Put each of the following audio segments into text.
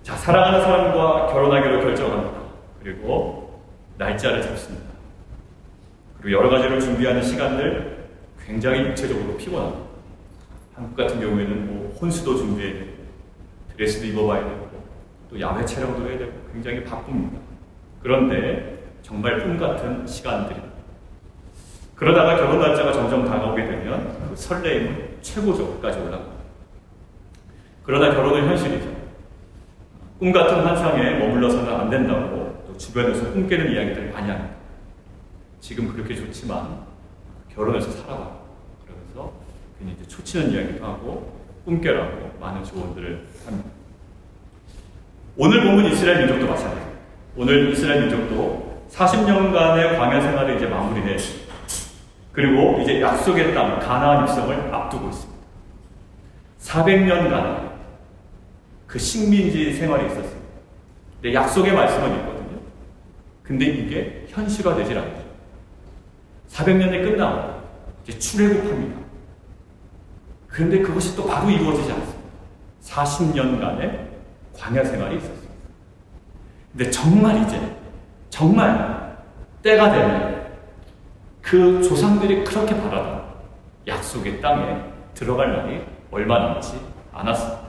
자, 사랑하는 사람과 결혼하기로 결정합니다. 그리고 날짜를 잡습니다. 그리고 여러 가지로 준비하는 시간들 굉장히 육체적으로 피곤합니다. 한국 같은 경우에는 뭐 혼수도 준비해야 되고 드레스도 입어봐야 되고 또 야외 촬영도 해야 되고 굉장히 바쁩니다. 그런데 정말 꿈 같은 시간들입니다. 그러다가 결혼 날짜가 점점 다가오게 되면 그 설레임은 최고조까지 올라갑니다. 그러다 결혼은 현실이죠. 꿈 같은 환상에 머물러서는 안 된다고 또 주변에서 꿈 깨는 이야기들을 많이 합니다. 지금 그렇게 좋지만 결혼해서 살아봐. 그러면서 괜히 이제 초치는 이야기도 하고 꿈 깨라고 많은 조언들을 합니다. 오늘 본문 이스라엘 민족도 마찬가지입니다. 오늘 이스라엘 민족도 40년간의 광야 생활을 이제 마무리해 그리고 이제 약속의 땅 가나안 입성을 앞두고 있습니다. 400년간 그 식민지 생활이 있었습니다. 근데 약속의 말씀은 있거든요. 근데 이게 현실화되질 않죠. 400년이 끝나고 이제 출애굽합니다. 그런데 그것이 또 바로 이루어지지 않습니다. 40년간의 광야 생활이 있었습니다. 근데 정말 때가 되면 그 조상들이 그렇게 바라던 약속의 땅에 들어갈 날이 얼마 남지 않았습니다.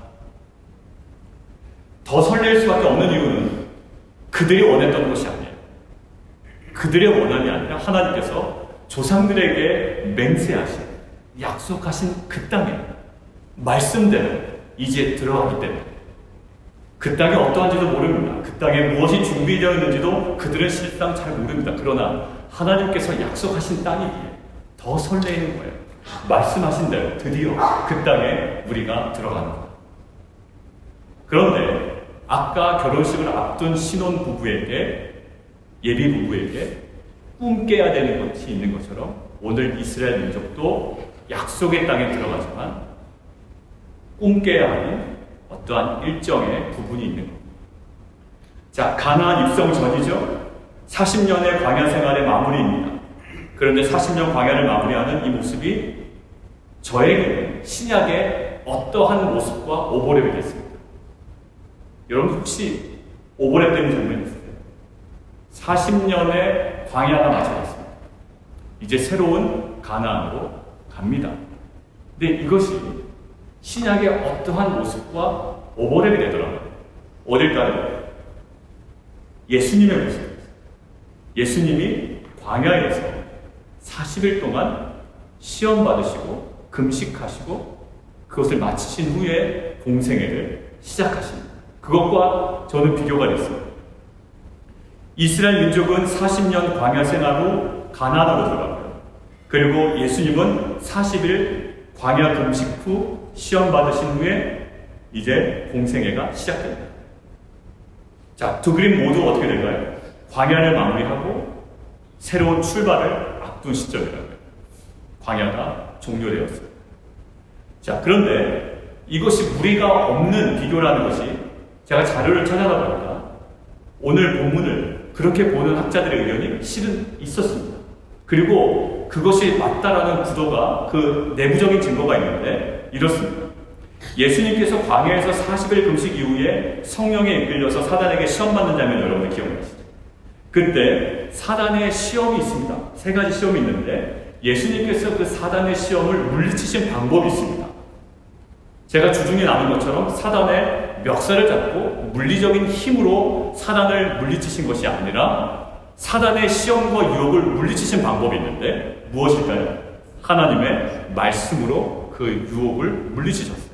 더 설렐 수밖에 없는 이유는 그들이 원했던 것이 아니에요. 그들의 원함이 아니라 하나님께서 조상들에게 맹세하신 약속하신 그 땅에 말씀대로 이제 들어가기 때문에 그 땅이 어떠한지도 모릅니다. 그 땅에 무엇이 준비되어 있는지도 그들은 실상 잘 모릅니다. 그러나 하나님께서 약속하신 땅이기에 더 설레이는 거예요. 말씀하신 대로 드디어 그 땅에 우리가 들어간다. 그런데 아까 결혼식을 앞둔 신혼 부부에게 예비 부부에게 꿈 깨야 되는 것이 있는 것처럼 오늘 이스라엘 민족도 약속의 땅에 들어가지만 꿈 깨야 하는 어떠한 일정의 부분이 있는 겁니다. 자, 가나안 입성 전이죠. 40년의 광야 생활의 마무리입니다. 그런데 40년 광야를 마무리하는 이 모습이 저에게는 신약의 어떠한 모습과 오버랩이 됐습니다. 여러분 혹시 오버랩되는 장면이 있으세요? 40년의 광야가 마쳐졌습니다. 이제 새로운 가나안으로 갑니다. 근데 이것이 신약의 어떠한 모습과 오버랩이 되더라고요. 어딜까요? 예수님의 모습입니다. 예수님이 광야에서 40일 동안 시험 받으시고 금식하시고 그것을 마치신 후에 공생애를 시작하십니다. 그것과 저는 비교가 됐습니다. 이스라엘 민족은 40년 광야 생활 후 가나안으로 들어가고요. 그리고 예수님은 40일 광야 금식 후 시험 받으신 후에 이제 공생애가 시작됩니다. 자, 두 그림 모두 어떻게 될까요? 광야를 마무리하고 새로운 출발을 앞둔 시점이라고요. 광야가 종료되었어요. 자, 그런데 이것이 무리가 없는 비교라는 것이 제가 자료를 찾아다 보니까 오늘 본문을 그렇게 보는 학자들의 의견이 실은 있었습니다. 그리고 그것이 맞다라는 구도가 그 내부적인 증거가 있는데 이렇습니다. 예수님께서 광야에서 40일 금식 이후에 성령에 이끌려서 사단에게 시험받는 장면 여러분들 기억나시죠? 그때 사단의 시험이 있습니다. 세 가지 시험이 있는데 예수님께서 그 사단의 시험을 물리치신 방법이 있습니다. 제가 주중에 나눈 것처럼 사단의 멱살을 잡고 물리적인 힘으로 사단을 물리치신 것이 아니라 사단의 시험과 유혹을 물리치신 방법이 있는데 무엇일까요? 하나님의 말씀으로 그 유혹을 물리치셨어요.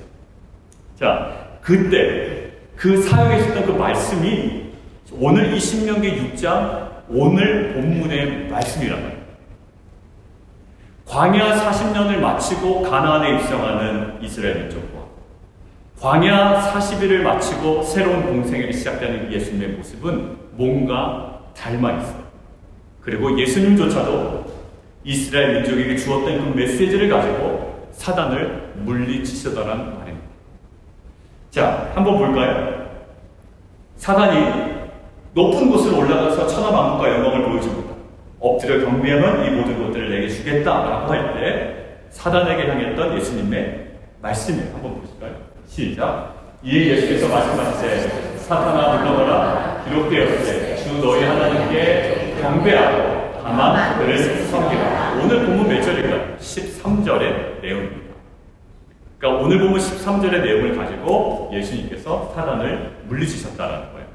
자, 그때 그 사용했었던 그 말씀이 오늘 이 신명기 6장 오늘 본문의 말씀이란 말이에요. 광야 40년을 마치고 가나안에 입성하는 이스라엘 민족과 광야 40일을 마치고 새로운 공생애를 시작되는 예수님의 모습은 뭔가 닮아 있어요. 그리고 예수님조차도 이스라엘 민족에게 주었던 그 메시지를 가지고 사단을 물리치시더라는 말입니다. 자, 한번 볼까요? 사단이 높은 곳으로 올라가서 천하만국과 영광을 보여줍니다. 엎드려 경배하면 이 모든 것들을 내게 주겠다라고 할 때 사단에게 향했던 예수님의 말씀이에요. 한번 보실까요? 시작. 이에 예수께서 말씀하시되 사탄아 물러가라. 기록되었으되 주 너희 하나님께 경배하고 다만 그를 섬기라. 오늘 본문 몇 절일까요? 13절의 내용입니다. 그러니까 오늘 본문 13절의 내용을 가지고 예수님께서 사단을 물리치셨다는 거예요.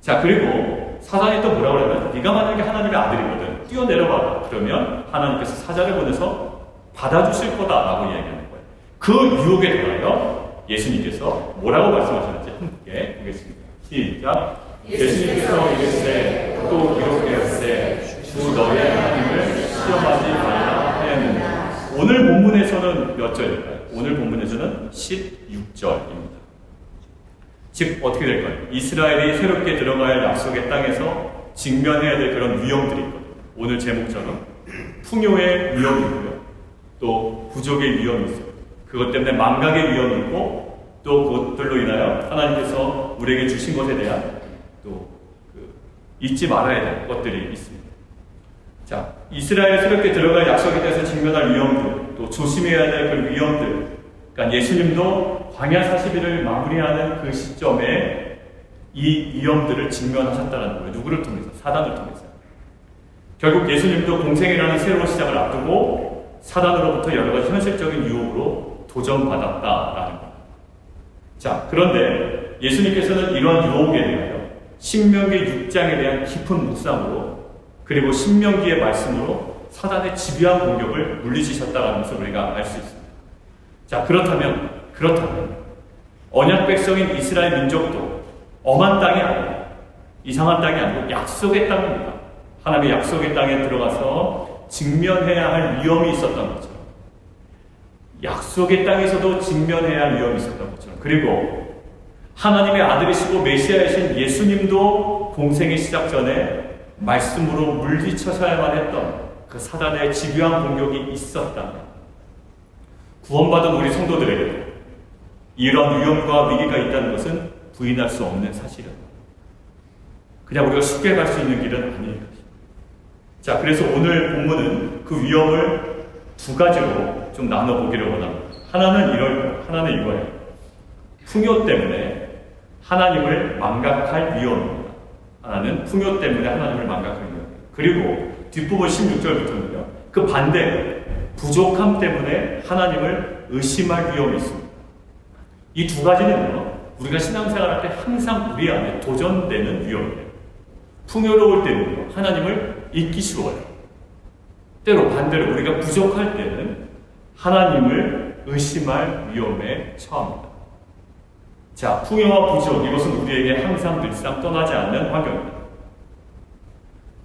자, 그리고 사단이 또 뭐라고 그러면 네가 만약에 하나님의 아들이거든 뛰어내려봐라. 그러면 하나님께서 사자를 보내서 받아주실 거다라고 이야기하는 거예요. 그 유혹에 대하여 예수님께서 뭐라고 말씀하셨는지 함께 보겠습니다. 시작. 예수님께서 이르시되 또 기록되었으되 주 너의 하나님을 시험하지 말라 하였느니라. 오늘 본문에서는 몇 절일까요? 오늘 본문에서는 16절입니다. 즉 어떻게 될까요? 이스라엘이 새롭게 들어가야 할 약속의 땅에서 직면해야 될 그런 위험들이 있거든요. 오늘 제목처럼 풍요의 위험이 있고요. 또 부족의 위험이 있어요. 그것 때문에 망각의 위험이 있고 또 그것들로 인하여 하나님께서 우리에게 주신 것에 대한 또 잊지 말아야 될 것들이 있습니다. 자, 이스라엘이 새롭게 들어갈 약속에 대해서 직면할 위험들, 또 조심해야 될 그 위험들. 그러니까 예수님도 광야 40일을 마무리하는 그 시점에 이 위험들을 직면하셨다는 거예요. 누구를 통해서? 사단을 통해서. 결국 예수님도 공생이라는 새로운 시작을 앞두고 사단으로부터 여러 가지 현실적인 유혹으로 도전받았다라는 거예요. 자, 그런데 예수님께서는 이러한 유혹에 대하여 신명기 6장에 대한 깊은 묵상으로 그리고 신명기의 말씀으로 사단의 집요한 공격을 물리치셨다는 것을 우리가 알 수 있습니다. 자, 그렇다면 언약 백성인 이스라엘 민족도 엄한 땅이 아니고 이상한 땅이 아니고 약속의 땅입니다. 하나님의 약속의 땅에 들어가서 직면해야 할 위험이 있었던 것처럼 약속의 땅에서도 직면해야 할 위험이 있었던 것처럼 그리고 하나님의 아들이시고 메시아이신 예수님도 공생의 시작 전에 말씀으로 물리쳐서야만 했던 그 사단의 집요한 공격이 있었다면 구원받은 우리 성도들에게도 이런 위험과 위기가 있다는 것은 부인할 수 없는 사실입니다. 그냥 우리가 쉽게 갈 수 있는 길은 아니에요. 자, 그래서 오늘 본문은 그 위험을 두 가지로 좀 나눠보기를 원합니다. 하나는 하나는 이거예요. 풍요 때문에 하나님을 망각할 위험입니다. 하나는 풍요 때문에 하나님을 망각할 위험입니다. 그리고 뒷부분 16절부터는요. 그 반대 부족함 때문에 하나님을 의심할 위험이 있습니다. 이 두 가지는요. 우리가 신앙생활할 때 항상 우리 안에 도전되는 위험이에요. 풍요로울 때는요. 하나님을 잊기 쉬워요. 때로 반대로 우리가 부족할 때는 하나님을 의심할 위험에 처합니다. 자, 풍요와 부족 이것은 우리에게 항상 늘상 떠나지 않는 환경입니다.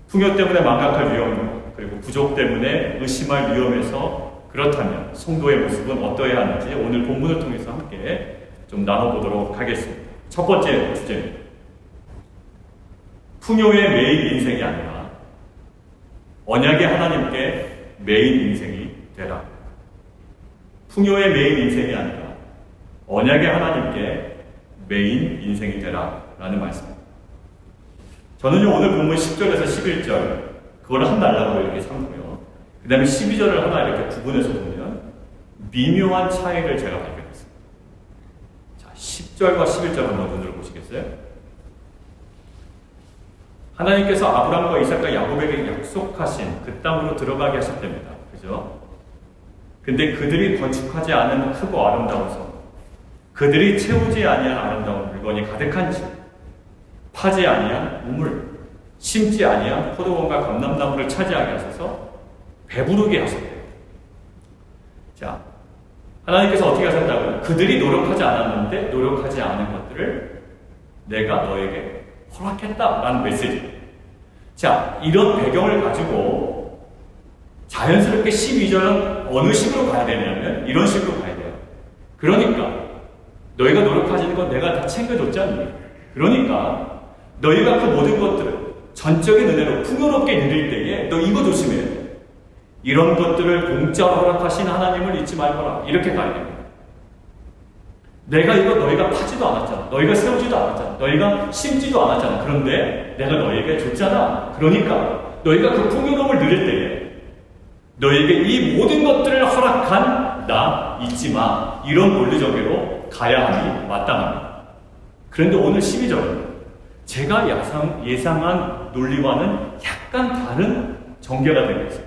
풍요 때문에 망각할 위험 그리고 부족 때문에 의심할 위험에서 그렇다면 성도의 모습은 어떠해야 하는지 오늘 본문을 통해서 함께 좀 나눠보도록 하겠습니다. 첫 번째 주제는 풍요의 메인 인생이 아니라 언약의 하나님께 메인 인생이 되라. 풍요의 메인 인생이 아니라 언약의 하나님께 메인 인생이 되라 라는 말씀입니다. 저는요 오늘 본문 10절에서 11절 그걸 한 달라고 이렇게 삼고요. 그 다음에 12절을 하나 이렇게 구분해서 보면 미묘한 차이를 제가 발견했습니다. 자, 10절과 11절 한번 눈으로 보시겠어요? 하나님께서 아브라함과 이삭과 야곱에게 약속하신 그 땅으로 들어가게 하셨답니다. 그죠? 근데 그들이 건축하지 않은 크고 아름다운 성, 그들이 채우지 아니한 아름다운 물건이 가득한 집, 파지 아니한 우물, 심지 아니한 포도원과 감람나무를 차지하게 하셔서 배부르게 하셨대요. 자, 하나님께서 어떻게 하셨다고요? 그들이 노력하지 않았는데 노력하지 않은 것들을 내가 너에게 허락했다라는 메시지. 자, 이런 배경을 가지고 자연스럽게 12절은 어느 식으로 가야 되냐면 이런 식으로 가야 돼요. 그러니까 너희가 노력하시는 건 내가 다 챙겨줬지 않니? 그러니까 너희가 그 모든 것들을 전적인 은혜로 풍요롭게 누릴 때에 너 이거 조심해야 돼. 이런 것들을 공짜로 허락하신 하나님을 잊지 말거라. 이렇게 가야 됩니다. 내가 이거 너희가 파지도 않았잖아. 너희가 세우지도 않았잖아. 너희가 심지도 않았잖아. 그런데 내가 너희에게 줬잖아. 그러니까 너희가 그 풍요로움을 누릴 때에 너희에게 이 모든 것들을 허락한 나 잊지 마. 이런 논리적으로 가야 하니 마땅합니다. 그런데 오늘 12절은 제가 예상한 논리와는 약간 다른 전개가 되고 있어요.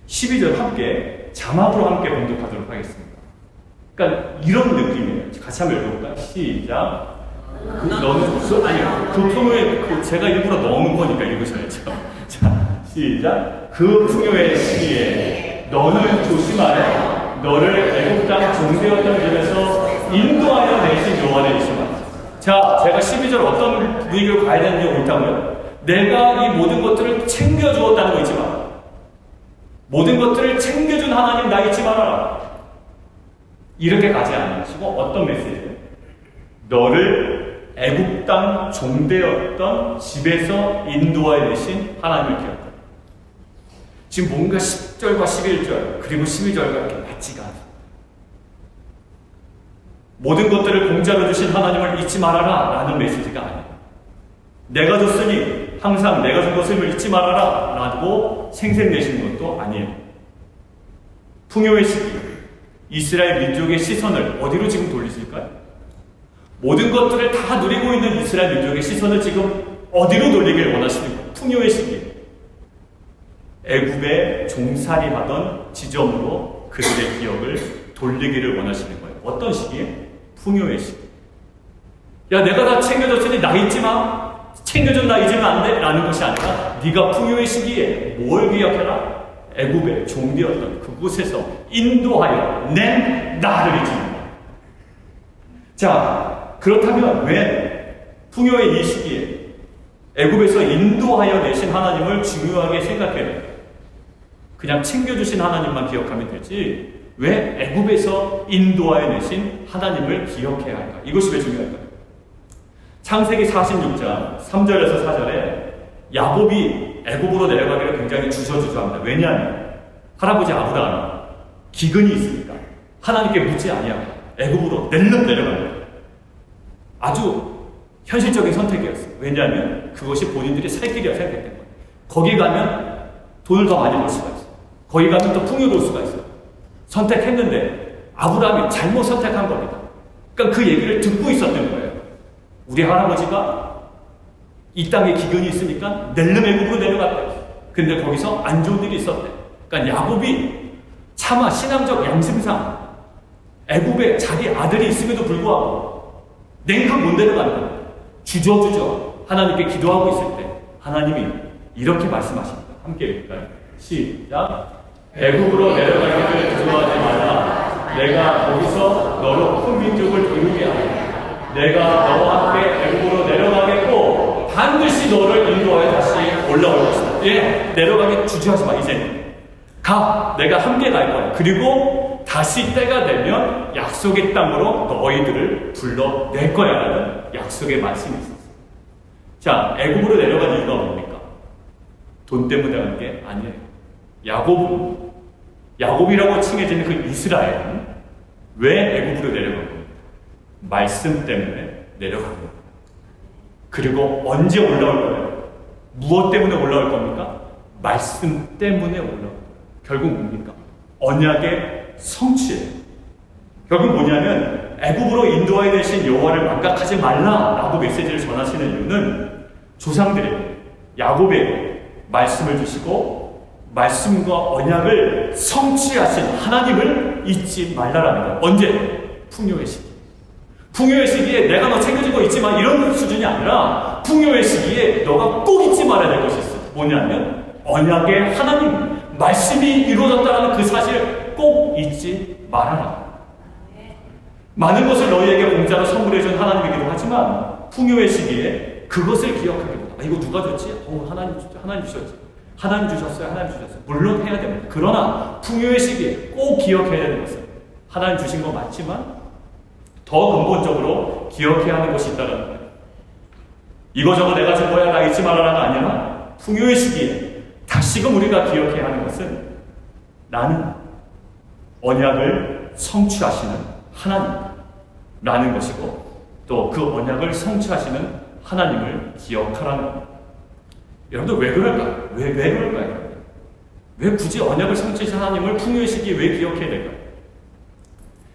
12절 함께 자막으로 함께 봉독하도록 하겠습니다. 그러니까 이런 느낌이에요. 같이 한번 읽어볼까요? 시작. 그 풍요의, 제가 일부러 넣은 거니까 읽으셔야죠. 자, 시작. 그 풍요의 시기에 너는 조심하여 너를 애국 땅 종되었던 집에서 인도하여 내신 여호와를 잊지마. 자, 제가 12절 어떤 분위기로 가야 되는지 옳다고요? 내가 이 모든 것들을 챙겨주었다는 거 잊지 마라. 모든 것들을 챙겨준 하나님 나 잊지 말아라. 이렇게 가지 않으시고 어떤 메시지예요? 너를 애국 땅 종되었던 집에서 인도하여 내신 하나님을 기억하라. 지금 뭔가 10절과 11절 그리고 12절과 이렇게 맞지가 않아요. 모든 것들을 공짜로 주신 하나님을 잊지 말아라 라는 메시지가 아니에요. 내가 줬으니 항상 내가 준 것을 잊지 말아라 라고 생색내시는 것도 아니에요. 풍요의 시기, 이스라엘 민족의 시선을 어디로 지금 돌리실까요? 모든 것들을 다 누리고 있는 이스라엘 민족의 시선을 지금 어디로 돌리길 원하시는 거예요? 풍요의 시기. 애굽에 종살이하던 지점으로 그들의 기억을 돌리기를 원하시는 거예요. 어떤 시기에? 풍요의 시기. 야, 내가 다 챙겨줬으니 나 잊지 마. 챙겨준 나 잊으면 안 돼. 라는 것이 아니라 네가 풍요의 시기에 뭘 기억해라? 애굽에 종되었던 그곳에서 인도하여 낸 나를 잊지 마. 자, 그렇다면 왜 풍요의 이 시기에 애굽에서 인도하여 내신 하나님을 중요하게 생각해야 돼요? 그냥 챙겨주신 하나님만 기억하면 되지 왜 애굽에서 인도하여 내신 하나님을 기억해야 할까? 이것이 왜 중요할까요? 창세기 46장 3절에서 4절에 야곱이 애굽으로 내려가기를 굉장히 주저주저합니다. 왜냐하면 할아버지 아브라함 기근이 있으니까 하나님께 묻지 아니하고 애굽으로 낼름 내려갑니다. 아주 현실적인 선택이었어요. 왜냐하면 그것이 본인들이 살 길이라 생각했던 거예요. 거기 가면 돈을 더 많이 벌 수가 있어요. 거기 가면 또 풍요로울 수가 있어요. 선택했는데 아브라함이 잘못 선택한 겁니다. 그러니까 그 얘기를 듣고 있었던 거예요. 우리 할아버지가 이 땅에 기근이 있으니까 낼름 애굽으로 내려갔대. 근데 거기서 안 좋은 일이 있었대. 그러니까 야곱이 차마 신앙적 양심상 애굽에 자기 아들이 있음에도 불구하고 냉큼 못 내려가는 거예요. 주저주저 하나님께 기도하고 있을 때 하나님이 이렇게 말씀하십니다. 함께 읽을까요? 시작. 애굽으로 내려가기를 두려워하지 마라. 내가 거기서 너로 큰 민족을 이루게 하리라. 내가 너와 함께 애굽으로 내려가겠고 반드시 너를 인도하여 다시 올라올 것이다. 예, 내려가기 주저하지 마. 이제는 가. 내가 함께 갈 거야. 그리고 다시 때가 되면 약속의 땅으로 너희들을 불러낼 거야 라는 약속의 말씀이 있었어요. 자, 애굽으로 내려간 이유가 뭡니까? 돈 때문에 간 게 아니에요. 야곱이라고 칭해지는 그 이스라엘은 왜 애굽으로 내려간 겁니까? 말씀 때문에 내려간 겁니다. 그리고 언제 올라올 거예요? 무엇 때문에 올라올 겁니까? 말씀 때문에 올라올 거예요. 결국 뭡니까? 언약의 성취예요. 결국 뭐냐면 애굽으로 인도하여 되신 여호와를 망각하지 말라라고 메시지를 전하시는 이유는 조상들에게 야곱에게 말씀을 주시고 말씀과 언약을 성취하신 하나님을 잊지 말라라는 거예요. 언제? 풍요의 시기. 풍요의 시기에 내가 너 챙겨준 거 잊지 마 이런 수준이 아니라 풍요의 시기에 너가 꼭 잊지 말아야 될 것이 있어. 뭐냐면 언약의 하나님 말씀이 이루어졌다는 그 사실을 꼭 잊지 말아라. 많은 것을 너희에게 공짜로 선물해준 하나님이기도 하지만 풍요의 시기에 그것을 기억하기보다 이거 누가 줬지? 하나님 주셨지. 하나님 주셨어요. 하나님 주셨어요. 물론 해야 됩니다. 그러나 풍요의 시기에 꼭 기억해야 되는 것은 하나님 주신 거 맞지만 더 근본적으로 기억해야 하는 것이 있다는 거예요. 이거저거 내가 준 거야 나 잊지 말아라가 아니라 풍요의 시기에 다시금 우리가 기억해야 하는 것은 나는 언약을 성취하시는 하나님이라는 것이고 또 그 언약을 성취하시는 하나님을 기억하라는 겁니다. 여러분들 왜 그럴까요? 왜 그럴까요? 왜 굳이 언약을 성취하신 하나님을 풍요의 시기에 왜 기억해야 될까요?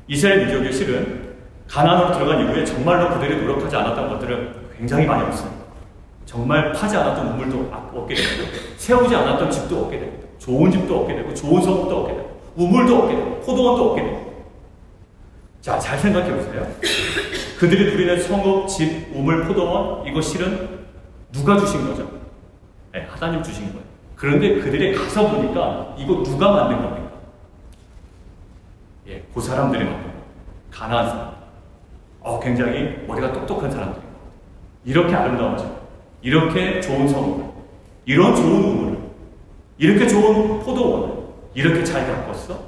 이스라엘 민족의 실은 가나안으로 들어간 이후에 정말로 그들이 노력하지 않았던 것들을 굉장히 많이 없습니다. 정말 파지 않았던 우물도 얻게 되고, 세우지 않았던 집도 얻게 되고, 좋은 집도 얻게 되고, 좋은 성읍도 얻게 되고, 우물도 얻게 되고, 포도원도 얻게 되고. 자, 잘 생각해 보세요. 그들이 누리는 성읍, 집, 우물, 포도원, 이거 실은 누가 주신 거죠? 네, 하나님 주신 거예요. 그런데 그들이 가서 보니까 이거 누가 만든 겁니까? 예, 그 사람들이 만든 거예요. 가나안 사람. 굉장히 머리가 똑똑한 사람들이고, 이렇게 아름다운 집, 이렇게 좋은 성읍을, 이런 좋은 우물을, 이렇게 좋은 포도원을 이렇게 잘 가꿨어?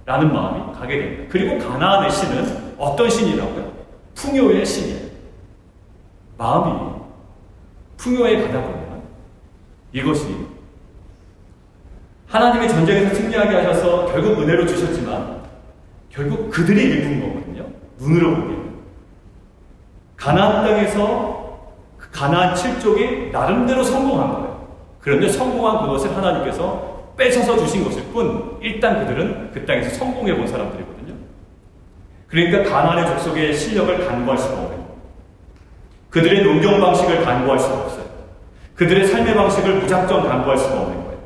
라는 마음이 가게 됩니다. 그리고 가나안의 신은 어떤 신이라고요? 풍요의 신이에요. 마음이 풍요에 가다 보면 이것이 하나님의 전쟁에서 승리하게 하셔서 결국 은혜로 주셨지만 결국 그들이 일군 거거든요. 눈으로 보기에는. 가나안 땅에서 가나안 7족이 나름대로 성공한 거예요. 그런데 성공한 그것을 하나님께서 뺏어서 주신 것일 뿐 일단 그들은 그 땅에서 성공해 본 사람들이거든요. 그러니까 가나안의 족속의 실력을 간구할 수가 없는 거예요. 그들의 농경 방식을 간구할 수가 없어요. 그들의 삶의 방식을 무작정 간구할 수가 없는 거예요.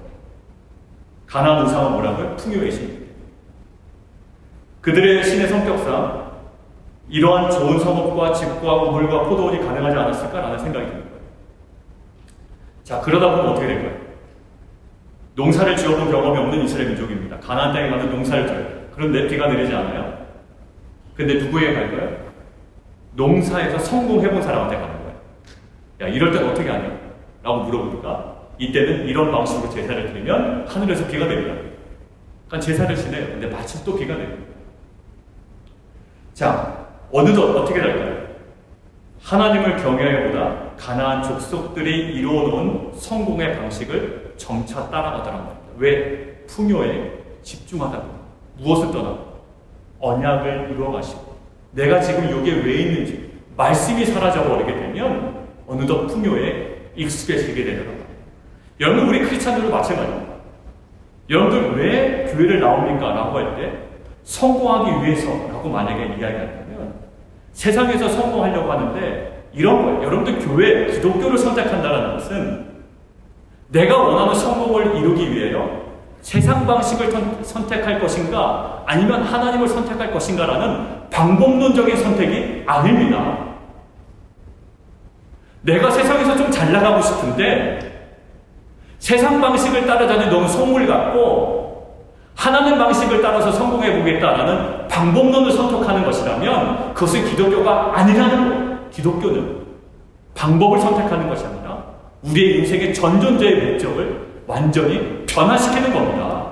가나안 우상은 뭐라고요? 풍요의 신입니다. 그들의 신의 성격상 이러한 좋은 성읍과 집과 우물과 포도원이 가능하지 않았을까라는 생각이 듭니다. 자, 그러다 보면 어떻게 될까요? 농사를 지어본 경험이 없는 이스라엘 민족입니다. 가나안 땅에 가서 농사를 지어요. 그런데 비가 내리지 않아요. 근데 누구에게 갈까요? 농사에서 성공해본 사람한테 가는 거예요. 야, 이럴 땐 어떻게 하냐? 라고 물어보니까 이때는 이런 방식으로 제사를 드리면 하늘에서 비가 내리더라고요. 그러니까 제사를 지내요. 근데 마침 또 비가 내려요. 자, 어느덧 어떻게 될까요? 하나님을 경외하기보다 가나안 족속들이 이루어놓은 성공의 방식을 점차 따라가더란 말입니다. 왜? 풍요에 집중하다 보니 무엇을 떠나고 언약을 이루어가시고 내가 지금 여기에 왜 있는지 말씀이 사라져버리게 되면 어느덧 풍요에 익숙해지게 되더라고요. 여러분, 우리 크리스찬들도 마찬가지입니다. 여러분들 왜 교회를 나옵니까? 라고 할 때 성공하기 위해서라고 만약에 이야기한다면 세상에서 성공하려고 하는데 이런 거예요. 여러분들 교회, 기독교를 선택한다는 것은 내가 원하는 성공을 이루기 위해요. 세상 방식을 선택할 것인가 아니면 하나님을 선택할 것인가라는 방법론적인 선택이 아닙니다. 내가 세상에서 좀 잘 나가고 싶은데 세상 방식을 따라다니 너무 속물 같고 하나님 방식을 따라서 성공해 보겠다라는 방법론을 선택하는 것이라면 그것은 기독교가 아니라는 거예요. 기독교는 방법을 선택하는 것이 아니라 우리의 인생의 전존재의 목적을 완전히 변화시키는 겁니다.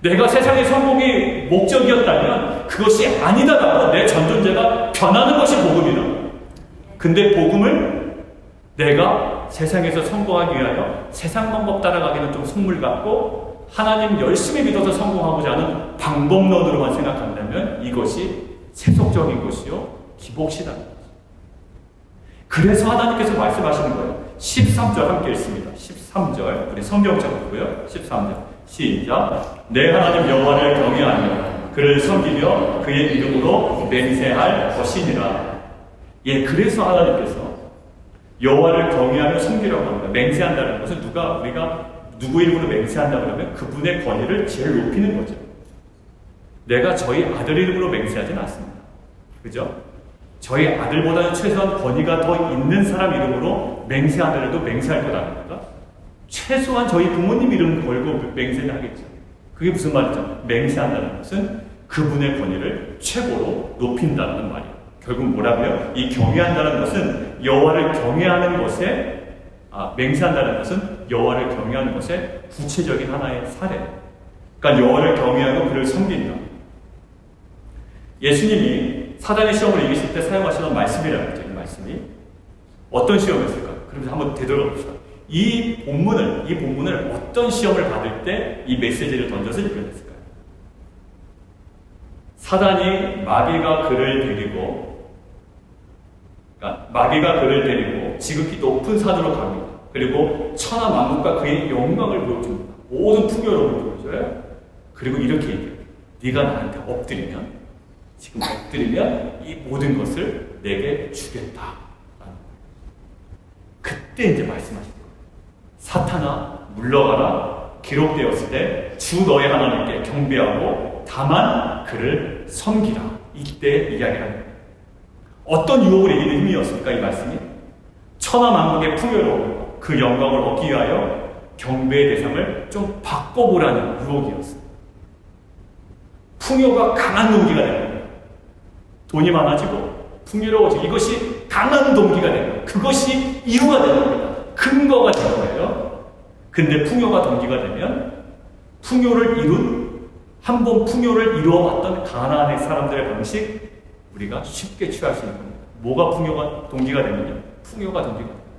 내가 세상의 성공이 목적이었다면 그것이 아니다라고 내 전존재가 변하는 것이 복음이다. 근데 복음을 내가 세상에서 성공하기 위하여 세상 방법 따라가기는 좀 속물 같고 하나님 열심히 믿어서 성공하고자 하는 방법론으로만 생각한다면 이것이 세속적인 것이요 기복시다. 그래서 하나님께서 말씀하시는 거예요. 13절 함께 읽습니다. 13절 우리 성경자 보고요. 13절 시작. 내 하나님 여호와를 경외하며 그를 섬기며 그의 이름으로 맹세할 것이니라. 예, 그래서 하나님께서 여호와를 경외하며 섬기라고 합니다. 맹세한다는 것은 우리가 누구 이름으로 맹세한다 그러면 그분의 권위를 제일 높이는 거죠. 내가 저희 아들 이름으로 맹세하지는 않습니다. 그죠? 저희 아들보다는 최소한 권위가 더 있는 사람 이름으로 맹세하더라도 맹세할 것 아닙니까? 최소한 저희 부모님 이름 걸고 맹세를 하겠죠. 그게 무슨 말이죠? 맹세한다는 것은 그분의 권위를 최고로 높인다는 말이에요. 결국 뭐라고요? 이 경외한다는 것은 여호와를 경외하는 것에 맹세한다는 것은 여호와를 경외하는 것의 구체적인 하나의 사례예요. 그러니까 여호와를 경외하고 그를 섬긴다. 예수님이 사단의 시험을 이기실 때 사용하시던 말씀이라고 했죠. 이 말씀이 어떤 시험이었을까요? 그러면서 한번 되돌아봅시다. 이 본문을 어떤 시험을 받을 때 이 메시지를 던져서 읽어냈을까요? 사단이 마귀가 그를 데리고 지극히 높은 산으로 갑니다. 그리고 천하 만국과 그의 영광을 보여줍니다. 모든 풍요로움을 보여줘요. 그리고 이렇게 얘기해요. 네가 나한테 엎드리면 지금 엎드리면 이 모든 것을 내게 주겠다. 그때 이제 말씀하시는 거예요. 사탄아 물러가라. 기록되었을 때 주 너의 하나님께 경배하고 다만 그를 섬기라. 이때 이야기하는 거예요. 어떤 유혹을 이기는 힘이었습니까? 이 말씀이 천하만국의 풍요로움 그 영광을 얻기 위하여 경배의 대상을 좀 바꿔보라는 유혹이었어요. 풍요가 강한 동기가 되는 거예요. 돈이 많아지고 풍요로워지고 이것이 강한 동기가 되는 거예요. 그것이 이유가 되는 겁니다. 근거가 되는 거예요. 근데 풍요가 동기가 되면 풍요를 한번 풍요를 이루어봤던 가나안의 사람들의 방식 우리가 쉽게 취할 수 있는 겁니다. 뭐가 풍요가 동기가 되느냐? 풍요가 동기가 됩니다.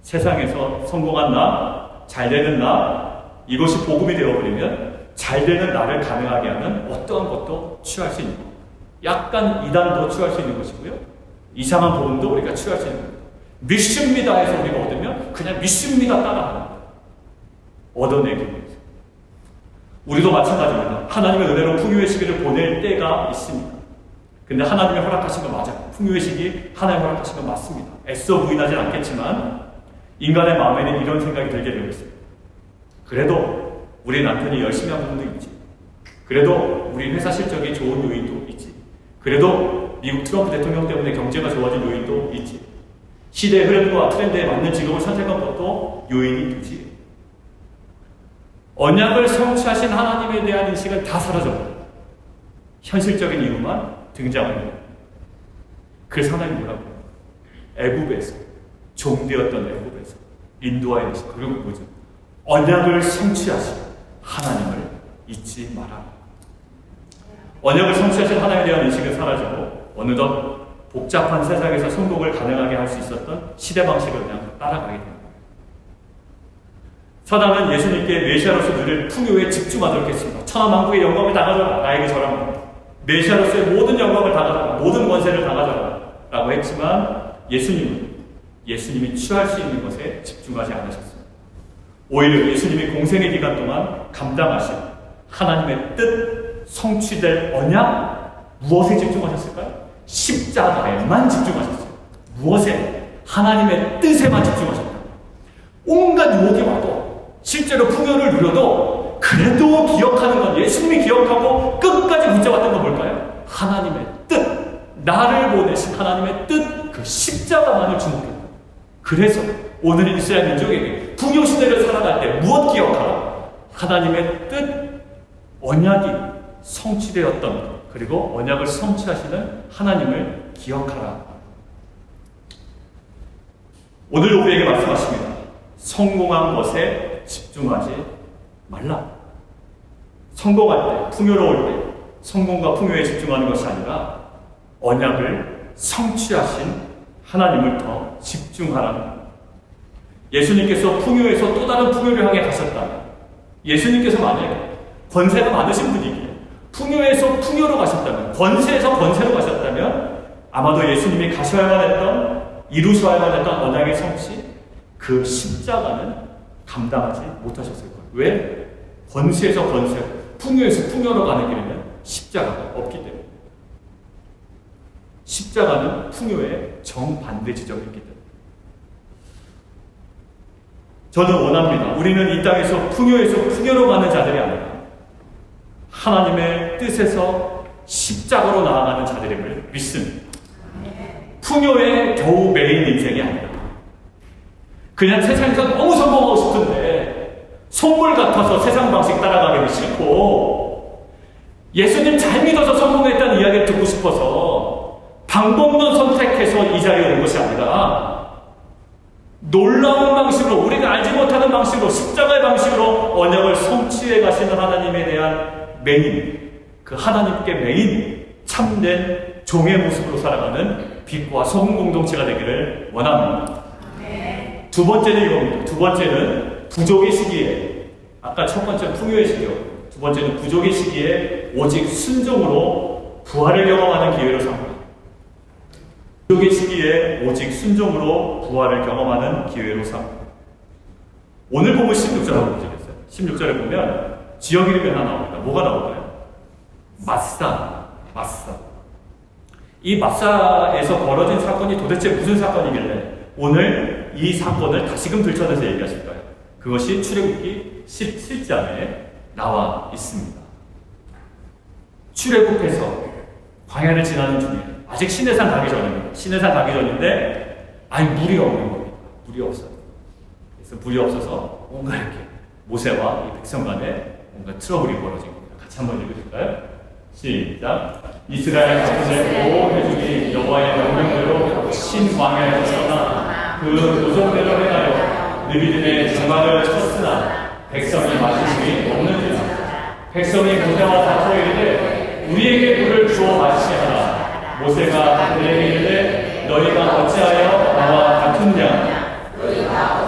세상에서 성공한 나, 잘 되는 나, 이것이 복음이 되어버리면 잘 되는 나를 가능하게 하는 어떠한 것도 취할 수 있는 겁니다. 약간 이단도 취할 수 있는 것이고요. 이상한 복음도 우리가 취할 수 있는 겁니다. 믿습니다 해서 우리가 얻으면 그냥 믿습니다 따라하는 거예요. 얻어내기 위해서. 우리도 마찬가지입니다. 하나님의 은혜로 풍요의 시기를 보낼 때가 있습니다. 근데 하나님이 허락하신 건 맞아요. 풍요의 시기 하나님이 허락하신 건 맞습니다. 애써 부인하진 않겠지만 인간의 마음에는 이런 생각이 들게 되고 있어요. 그래도 우리 남편이 열심히 한 부분도 있지. 그래도 우리 회사 실적이 좋은 요인도 있지. 그래도 미국 트럼프 대통령 때문에 경제가 좋아진 요인도 있지. 시대의 흐름과 트렌드에 맞는 직업을 선택한 것도 요인이 되지. 언약을 성취하신 하나님에 대한 인식은 다 사라져버려요. 현실적인 이유만 등장합니다. 그래서 하나님 뭐라고 해요? 애굽에서 종되었던 애굽에서 인도하여 내시고 그리고 뭐죠? 언약을 성취하신 하나님을 잊지 마라. 언약을 성취하신 하나님에 대한 인식은 사라지고 어느덧 복잡한 세상에서 성공을 가능하게 할 수 있었던 시대 방식을 그냥 따라가게 됩니다. 사단은 예수님께 메시아로서 누릴 풍요에 집중하도록 했습니다. 천하만국의 영광을 다 가져라. 나에게 절하라. 메시아로서의 모든 영광을 다 가져라. 모든 권세를 다 가져라. 라고 했지만 예수님이 취할 수 있는 것에 집중하지 않으셨습니다. 오히려 예수님이 공생의 기간 동안 감당하신 하나님의 뜻 성취될 언약 무엇에 집중하셨을까요? 십자가에만 집중하셨어요. 무엇에? 하나님의 뜻에만 집중하셨다. 온갖 유혹이 와도 실제로 풍요를 누려도 그래도 기억하는 건 예수님이 기억하고 끝까지 붙잡았던 건 뭘까요? 하나님의 뜻, 나를 보내신 하나님의 뜻, 그 십자가만을 주목했다. 그래서 오늘 이스라엘 민족에게 풍요 시대를 살아갈 때 무엇 기억하라? 하나님의 뜻, 언약이 성취되었던 것, 그리고 언약을 성취하시는 하나님을 기억하라. 오늘 우리에게 말씀하십니다. 성공한 것에 집중하지 말라. 성공할 때, 풍요로울 때 성공과 풍요에 집중하는 것이 아니라 언약을 성취하신 하나님을 더 집중하라는 겁니다. 예수님께서 풍요에서 또 다른 풍요를 향해 가셨다면, 예수님께서 만약에 권세가 많으신 분이기에 풍요에서 풍요로 가셨다면, 권세에서 권세로 가셨다면 아마도 예수님이 가셔야만 했던, 이루셔야만 했던 언약의 성취, 그 십자가는 감당하지 못하셨을 거예요. 왜? 권세에서 권세, 풍요에서 풍요로 가는 길에는 십자가가 없기 때문에. 십자가는 풍요의 정반대 지점이 있기 때문에. 저는 원합니다. 우리는 이 땅에서 풍요에서 풍요로 가는 자들이 아니라 하나님의 뜻에서 십자가로 나아가는 자들임을 믿습니다. 풍요에 겨우 매인 인생이 아니라 그냥 세상에서 너무 성공하고 싶은데 속물 같아서 세상 방식 따라가기는 싫고 예수님 잘 믿어서 성공했다는 이야기를 듣고 싶어서 방법론 선택해서 이 자리에 온 것이 아니라 놀라운 방식으로, 우리가 알지 못하는 방식으로, 십자가의 방식으로 언약을 성취해 가시는 하나님에 대한 매인, 그 하나님께 매인 참된 종의 모습으로 살아가는 빛과 소금 공동체가 되기를 원합니다. 두 번째는 이겁니다. 두 번째는 부족의 시기에, 아까 첫 번째는 풍요의 시기였고, 두 번째는 부족의 시기에 오직 순종으로 부활을 경험하는 기회로 삼습니다. 부족의 시기에 오직 순종으로 부활을 경험하는 기회로 삼습니다. 오늘 보면 16절 한번 보시겠어요? 16절에 보면 지역 이름이 하나 나옵니다. 뭐가 나올까요? 마사. 이 마사에서 벌어진 사건이 도대체 무슨 사건이길래 오늘 이 사건을 다시금 들춰내서 얘기하실까요? 그것이 출애굽기 17장에 나와 있습니다. 출애굽해서 광야를 지나는 중에 아직 시내산 가기 전입니다. 시내산 가기 전인데 물이 없는 겁니다. 물이 없어요. 그래서 물이 없어서 뭔가 이렇게 모세와 이 백성 간에 뭔가 트러블이 벌어진 겁니다. 같이 한번 읽으실까요? 시작. 이스라엘 자손의 보호해주기 여호와의 명령대로 신광야에 서나 그 노정대로 행하여 느비들의 장막을 쳤으나 백성이 마실 물이 없는지라. 백성이 모세와 다투어 이르되 우리에게 물을 주어 마시게 하라. 모세가 그들에게 이르되 너희가 어찌하여 나와 다투느냐?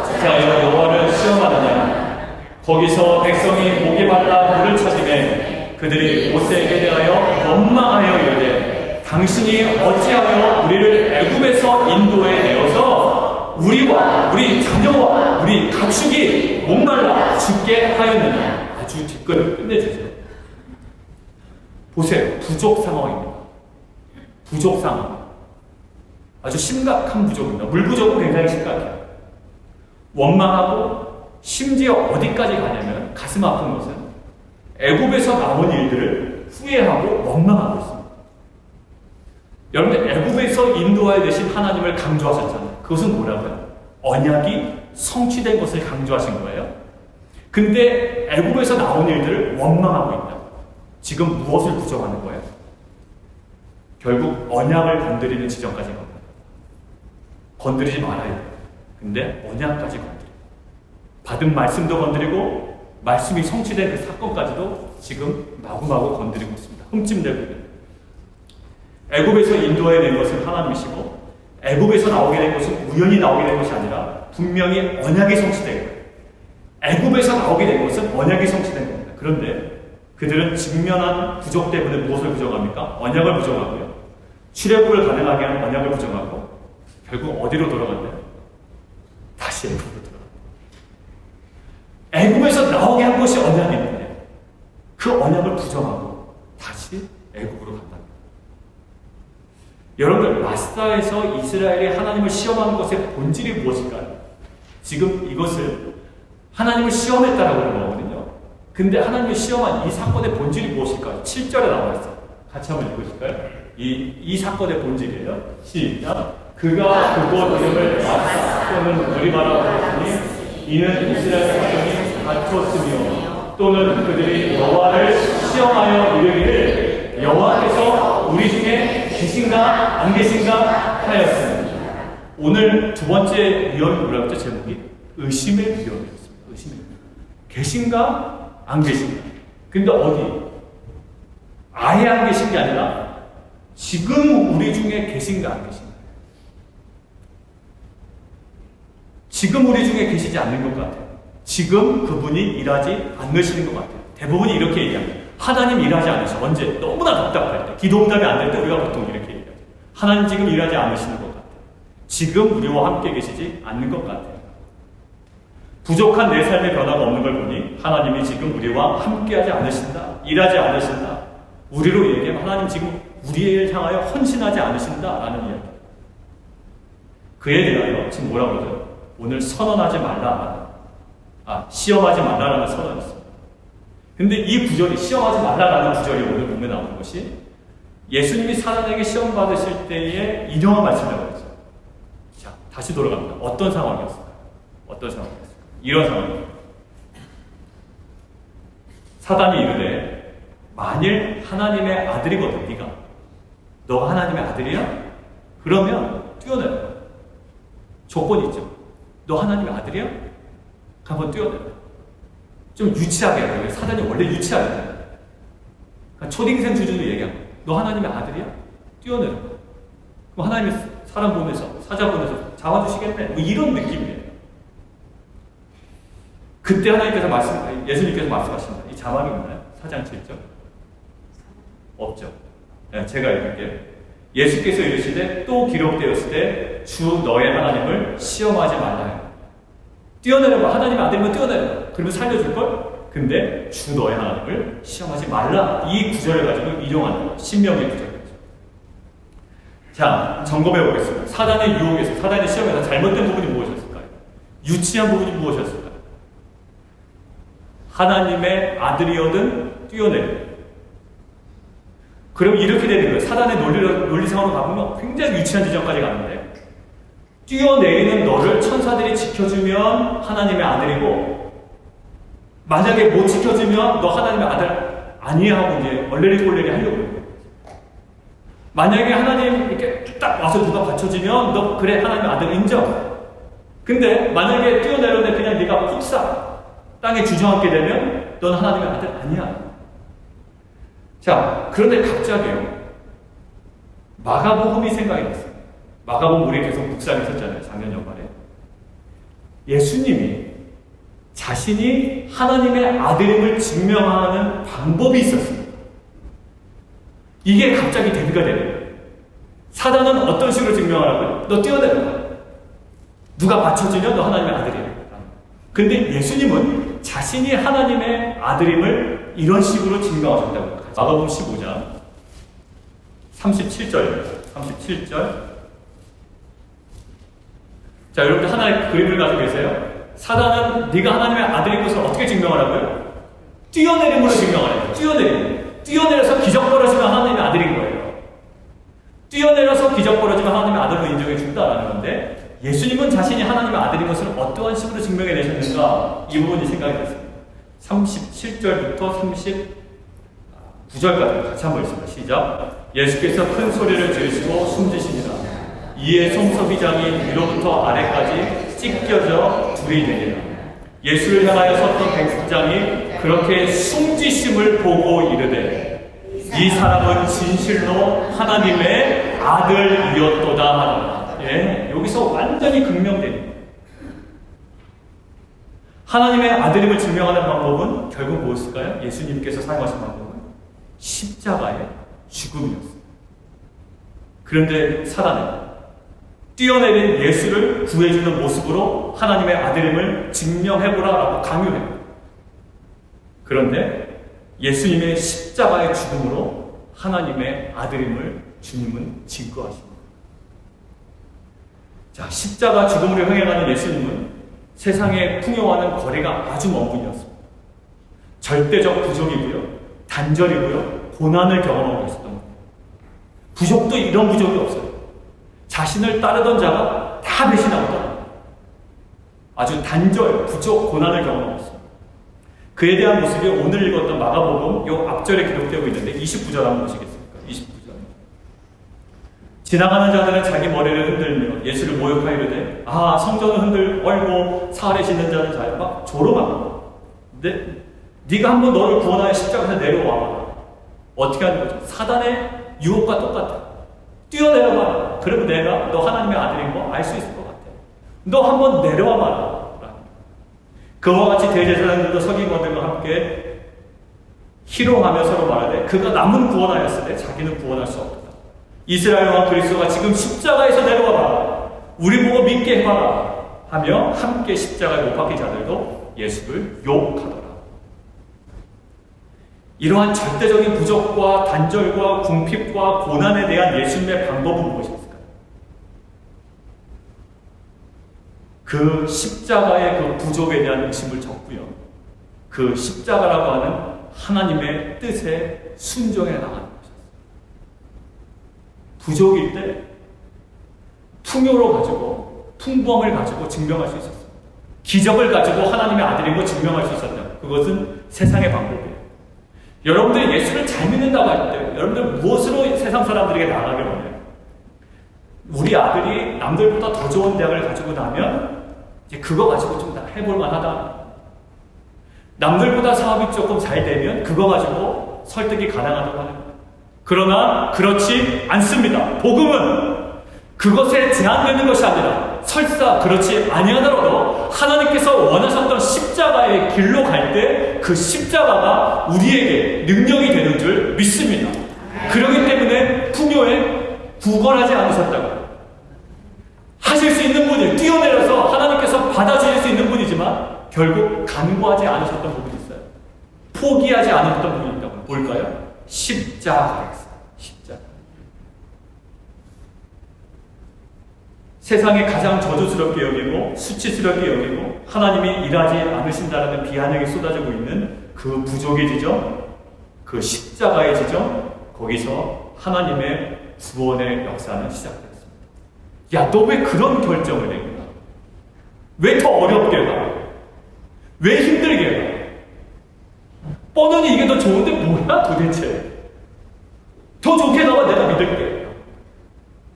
어찌하여 여호와를 시험하느냐? 거기서 백성이 목이 말라 물을 찾으매 그들이 모세에게 대하여 원망하여 이르되 당신이 어찌하여 우리를 애굽에서 인도해 내어서 우리와 우리 자녀와 우리 가축이 목말라 죽게 하였느냐? 아주 뒷글을 끝내주세요. 보세요. 부족 상황입니다. 부족 상황. 아주 심각한 부족입니다. 물 부족은 굉장히 심각해요. 원망하고 심지어 어디까지 가냐면 가슴 아픈 것은 애굽에서 나온 일들을 후회하고 원망하고 있습니다. 여러분들 애굽에서 인도하여 되신 하나님을 강조하셨잖아요. 그것은 뭐라고요? 언약이 성취된 것을 강조하신 거예요. 근데 애굽에서 나온 일들을 원망하고 있다. 지금 무엇을 부정하는 거예요? 결국 언약을 건드리는 지점까지 갑니다. 건드리지 말아야 돼요. 근데 언약까지 건드려요. 받은 말씀도 건드리고 말씀이 성취된 그 사건까지도 지금 마구마구 건드리고 있습니다. 흠집내고 있는. 애굽에서 인도해 낸 것은 하나님이시고 애굽에서 나오게 된 것은 우연히 나오게 된 것이 아니라 분명히 언약이 성취된 거예요. 애굽에서 나오게 된 것은 언약이 성취된 겁니다. 그런데 그들은 직면한 부족 때문에 무엇을 부정합니까? 언약을 부정하고요. 출애굽을 가능하게 하는 언약을 부정하고 결국 어디로 돌아갔나요? 다시 애굽으로 돌아갑니다. 애굽에서 나오게 한 것이 언약인데 그 언약을 부정하고 다시 애굽으로 간다. 여러분들 마사에서 이스라엘이 하나님을 시험하는 것의 본질이 무엇일까요? 지금 이것을 하나님을 시험했다라고 하는 거거든요. 근데 하나님을 시험한 이 사건의 본질이 무엇일까요? 7절에 나와 있어요. 같이 한번 읽으실까요? 이 사건의 본질이에요. 시작. 그가 그곳 이름을 마사 또는 무리바라고 하였으니 이는 이스라엘 백성이 다투었으며 또는 그들이 여호와를 시험하여 이르기를 여호와께서 우리 중에 계신가 안 계신가 하였습니다. 오늘 두 번째 위험이 뭐라고 했죠? 제목이 의심의 위험이었습니다. 의심의 위험. 계신가 안 계신가? 근데 어디? 아예 안 계신 게 아니라 지금 우리 중에 계신가 안 계신가? 지금 우리 중에 계시지 않는 것 같아요. 지금 그분이 일하지 않으시는 것 같아요. 대부분이 이렇게 얘기합니다. 하나님 일하지 않으셔. 언제? 너무나 답답할 때. 기도 응답이 안 될 때 우리가 보통 이렇게 얘기하죠. 하나님 지금 일하지 않으시는 것 같아요. 지금 우리와 함께 계시지 않는 것 같아요. 부족한 내 삶의 변화가 없는 걸 보니 하나님이 지금 우리와 함께하지 않으신다. 일하지 않으신다. 우리로 얘기하면 하나님 지금 우리를 향하여 헌신하지 않으신다라는 이야기. 그에 대하여 지금 뭐라고 그러죠? 오늘 선언하지 말라. 시험하지 말라라는 선언이 있습니다. 근데 이 구절이 시험하지 말라라는 구절이 오늘 보면 나오는 것이 예수님이 사단에게 시험 받으실 때에 인용한 말씀이라고 했죠. 자, 다시 돌아갑니다. 어떤 상황이었을까요? 어떤 상황이었을까요? 이런 상황입니다. 사단이 이르되 만일 하나님의 아들이거든 네가 너가 하나님의 아들이야? 그러면 뛰어내라. 조건이 있죠. 너 하나님의 아들이야? 한번 뛰어내라. 좀 유치하게 해요. 사단이 원래 유치하게 해요. 그러니까 초딩생 수준으로 얘기하고 너 하나님의 아들이야? 뛰어내라. 그럼 하나님이 사람 보내서 사자 보내서 잡아주시겠네. 뭐 이런 느낌이에요. 그때 하나님께서 예수님께서 말씀하십니다. 이 자막이 있나요? 4장 7절? 없죠. 네, 제가 읽을게요. 예수께서 이르시되 또 기록되었을 때 주 너의 하나님을 시험하지 말라. 뛰어내려봐. 하나님의 아들이면 뛰어내려봐. 그러면 살려줄걸? 근데 주 너의 하나님을 시험하지 말라. 이 구절을 가지고 인용하는 거예요. 신명기 구절이죠. 자, 점검해 보겠습니다. 사단의 유혹에서, 사단의 시험에서 잘못된 부분이 무엇이었을까요? 유치한 부분이 무엇이었을까요? 하나님의 아들이어든 뛰어내려. 그럼 이렇게 되는 거예요. 사단의 논리상으로 가보면 굉장히 유치한 지점까지 가는데, 뛰어내리는 너를 천사들이 지켜주면 하나님의 아들이고, 만약에 못 지켜주면 너 하나님의 아들 아니야 하고 이제 얼레리 꼴레리 하려고 해요. 만약에 하나님 이렇게 딱 와서 누가 받쳐주면 너 그래 하나님의 아들 인정. 근데 만약에 뛰어내렸는데 그냥 네가 푹사 땅에 주저앉게 되면 넌 하나님의 아들 아니야. 자, 그런데 갑자기요, 마가복음이 생각이 났어요. 마가복음 우리 계속 묵상했었잖아요, 작년 연말에. 예수님이 자신이 하나님의 아들임을 증명하는 방법이 있었습니다. 이게 갑자기 대비가 되는 거예요. 사단은 어떤 식으로 증명하라고요? 너 뛰어내려. 누가 받쳐주면 너 하나님의 아들이야. 근데 예수님은 자신이 하나님의 아들임을 이런 식으로 증명하셨다고. 마가복음 15장 37절. 자, 여러분들 하나의 그림을 가지고 계세요? 사단은 네가 하나님의 아들인 것을 어떻게 증명하라고요? 뛰어내림으로 증명하라고요. 뛰어내려서 기적 벌어지면 하나님의 아들인 거예요. 뛰어내려서 기적 벌어지면 하나님의 아들로 인정해 준다라는 건데, 예수님은 자신이 하나님의 아들인 것을 어떠한 식으로 증명해 내셨는가, 이 부분이 생각이 됐습니다. 37절부터 39절까지 같이 한번 읽습니다. 시작. 예수께서 큰 소리를 지르시고 숨지시니라. 이에 손소비장이 위로부터 아래까지 찢겨져 불이 되니라. 예수를 향하여 섰던 백부장이 그렇게 숨지심을 보고 이르되, 이 사람은 진실로 하나님의 아들이었도다 하더라. 예, 여기서 완전히 극명됩니다. 하나님의 아들임을 증명하는 방법은 결국 무엇일까요? 예수님께서 사용하신 방법은 십자가의 죽음이었습니다. 그런데 사단은 뛰어내린 예수를 구해주는 모습으로 하나님의 아들임을 증명해보라라고 강요해요. 그런데 예수님의 십자가의 죽음으로 하나님의 아들임을 주님은 증거하십니다. 자, 십자가 죽음으로 흥행하는 예수님은 세상의 풍요와는 거리가 아주 먼 분이었습니다. 절대적 부족이고요, 단절이고요, 고난을 경험하고 있었던 겁니다. 부족도 이런 부족이 없어요. 자신을 따르던 자가 다 배신하고 아주 단절, 부족, 고난을 경험하고 있습니다. 그에 대한 모습이 오늘 읽었던 마가복음 요 앞절에 기록되고 있는데 29절 한번 보시겠습니까? 29절. 지나가는 자들은 자기 머리를 흔들며 예수를 모욕하이르되, 아, 성전을 얼고 사활에 짖는 자는 자야. 막 조롱하고. 근데 네가 한번 너를 구원하여 십자가에서 내려와봐. 어떻게 하는 거죠? 사단의 유혹과 똑같아. 뛰어내려봐라. 그러면 내가 너 하나님의 아들인 거 알 수 있을 것 같아. 너 한번 내려와봐라. 그와 같이 대제사장들도 서기관들과 함께 희롱하며 서로 말하되, 그가 남은 구원하였으되 자기는 구원할 수 없다. 이스라엘 왕 그리스도가 지금 십자가에서 내려와봐라. 우리 보고 믿게 해봐라. 하며 함께 십자가에 못 박힌 자들도 예수를 욕하더라. 이러한 절대적인 부족과 단절과 궁핍과 고난에 대한 예수님의 방법은 무엇이었을까요? 그 십자가의 그 부족에 대한 의심을 적고요, 그 십자가라고 하는 하나님의 뜻에 순종해 나가는 것이었어요. 부족일 때 풍요로 가지고, 풍부함을 가지고 증명할 수 있었어요. 기적을 가지고 하나님의 아들인 걸 증명할 수 있었다. 그것은 세상의 방법이에요. 여러분들이 예수를 잘 믿는다고 할 때 여러분들 무엇으로 세상 사람들에게 나가길 원해요? 우리 아들이 남들보다 더 좋은 대학을 가지고 나면 이제 그거 가지고 좀 해볼 만하다. 남들보다 사업이 조금 잘 되면 그거 가지고 설득이 가능하다고 하는 거예요. 그러나 그렇지 않습니다. 복음은 그것에 제한되는 것이 아니라, 설사 그렇지 아니하더라도 하나님께서 원하셨던 십자가의 길로 갈 때 그 십자가가 우리에게 능력이 되는 줄 믿습니다. 그렇기 때문에 풍요에 구걸하지 않으셨다고. 하실 수 있는 분이, 뛰어내려서 하나님께서 받아주실 수 있는 분이지만 결국 간구하지 않으셨던 부분이 있어요. 포기하지 않았던 부분이 있다고. 뭘까요? 십자가였어요. 십자가. 세상에 가장 저주스럽게 여기고 수치스럽게 여기고 하나님이 일하지 않으신다라는 비아냥이 쏟아지고 있는 그 부족의 지점, 그 십자가의 지점, 거기서 하나님의 구원의 역사는 시작됐습니다. 야, 너 왜 그런 결정을 내냐? 왜 더 어렵게 가? 왜 힘들게 가? 뻔하니 이게 더 좋은데 뭐야 도대체? 더 좋게 나와 내가 믿을게.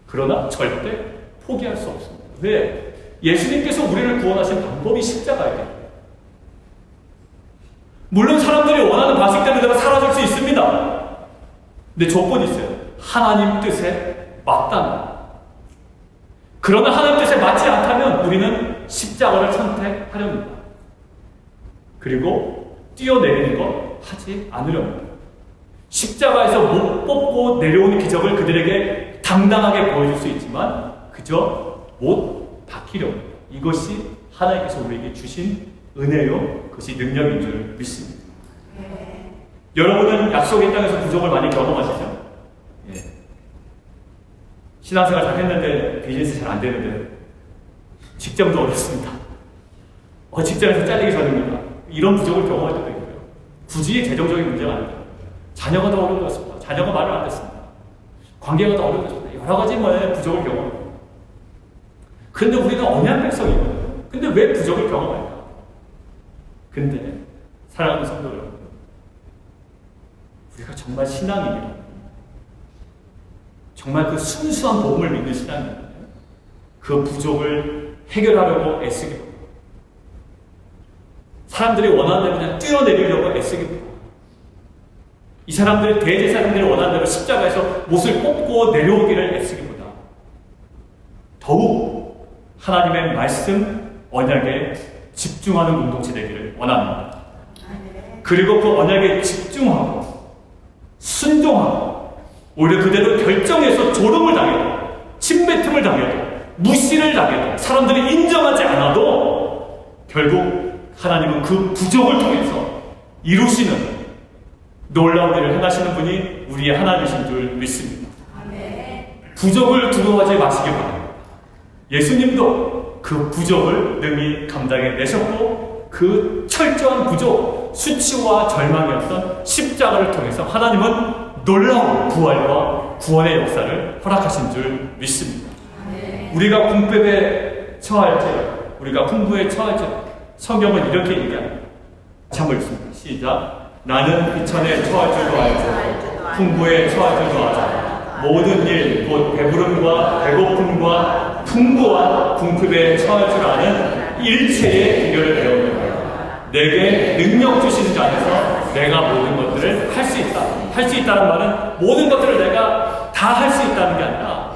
그러나 절대 포기할 수 없습니다. 왜? 예수님께서 우리를 구원하신 방법이 십자가예요. 물론 사람들이 원하는 방식대로 내가 사라질 수 있습니다. 근데 조건이 있어요. 하나님 뜻에 맞다는. 그러나 하나님 뜻에 맞지 않다면 우리는 십자가를 선택하렵니다. 그리고 뛰어내리는 것 하지 않으렵니다. 십자가에서 못 뽑고 내려오는 기적을 그들에게 당당하게 보여줄 수 있지만 그저 못 박히렵니다. 이것이 하나님께서 우리에게 주신 은혜요, 그것이 능력인 줄 믿습니다. 여러분은 약속의 땅에서 부족을 많이 경험하시죠? 예. 신앙생활 잘 했는데 비즈니스 잘 안 되는데 직장도 어렵습니다. 직장에서 잘리기 전입니다. 이런 부족을 경험할 때도 있고요. 굳이 재정적인 문제가 아니다. 자녀가 더 어려워졌습니다. 자녀가 말을 안 듣습니다. 관계가 더 어려워졌습니다. 여러 가지 부족을 경험합니다. 그런데 우리는 언약 백성이거든요. 근데 왜 부족을 경험할까? 근데 사랑하는 성도 여러분, 우리가 정말 신앙이면 정말 그 순수한 복음을 믿는 신앙이면 그 부족을 해결하려고 애쓰기도 하고 사람들이 원하는 대로 그냥 뛰어내리려고 애쓰기도 하고 이 사람들이 대제사장들이 원하는 대로 십자가에서 못을 뽑고 내려오기를 애쓰기보다 더욱 하나님의 말씀, 언약에 집중하는 공동체 되기를 원합니다. 그리고 그 언약에 집중하고 순종하고 오히려 그대로 결정해서 조롱을 당해도 침뱉음을 당해도 무시를 당해도 사람들이 인정하지 않아도 결국 하나님은 그 부족을 통해서 이루시는 놀라운 일을 행하시는 분이 우리의 하나님이신 줄 믿습니다. 부족을 두려워하지 마시기 바랍니다. 예수님도 그 부족을 능히 감당해내셨고 그 철저한 부족, 수치와 절망이었던 십자가를 통해서 하나님은 놀라운 부활과 구원의 역사를 허락하신 줄 믿습니다. 우리가 궁핍에 처할지, 우리가 풍부에 처할지 성경은 이렇게 얘기합니다. 참을 있습니다. 시작. 나는 비천에 처할 줄도 알고 풍부에 처할 줄도 알아. 모든 일, 곧 배부름과 배고픔과 풍부와 궁핍에 처할 줄 아는 일체의 비결을 배웁니다. 내게 능력 주시는 자 안에서 내가 모든 것들을 할 수 있다. 할 수 있다는 말은 모든 것들을 내가 다 할 수 있다는 게 아니라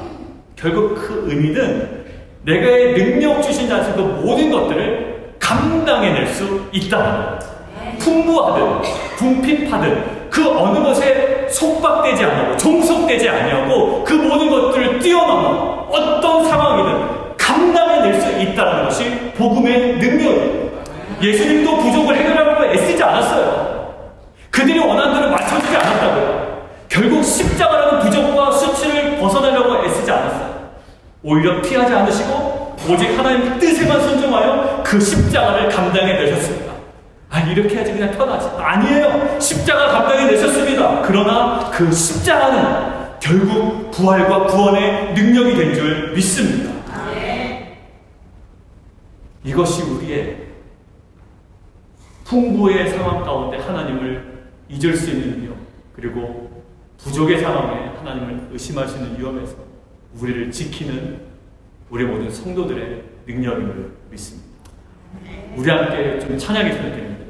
결국 그 의미는 내가 능력 주신 자 안에서 그 모든 것들을 감당해낼 수 있다. 풍부하든 궁핍하든 그 어느 것에 속박되지 않고 종속되지 아니하고 그 모든 것들을 뛰어넘어 어떤 상황이든 감당해낼 수 있다는 것이 복음의 능력입니다. 예수님도 부족을 해결하려고 애쓰지 않았어요. 그들이 원하는 대로 맞춰주지 않았다고요. 결국 십자가라는 부족과 수치를 벗어나려고 애쓰지 않았어요. 오히려 피하지 않으시고 오직 하나님의 뜻에만 순종하여 그 십자가를 감당해내셨습니다. 이렇게 해야지 그냥 편하지. 아니에요. 십자가 감당해내셨습니다. 그러나 그 십자가는 결국 부활과 구원의 능력이 된 줄 믿습니다. 이것이 우리의 풍부의 상황 가운데 하나님을 잊을 수 있는 위험, 그리고 부족의 상황에 하나님을 의심할 수 있는 위험에서 우리를 지키는 우리 모든 성도들의 능력임을 믿습니다. 우리 함께 좀 찬양이 드려야 됩니다.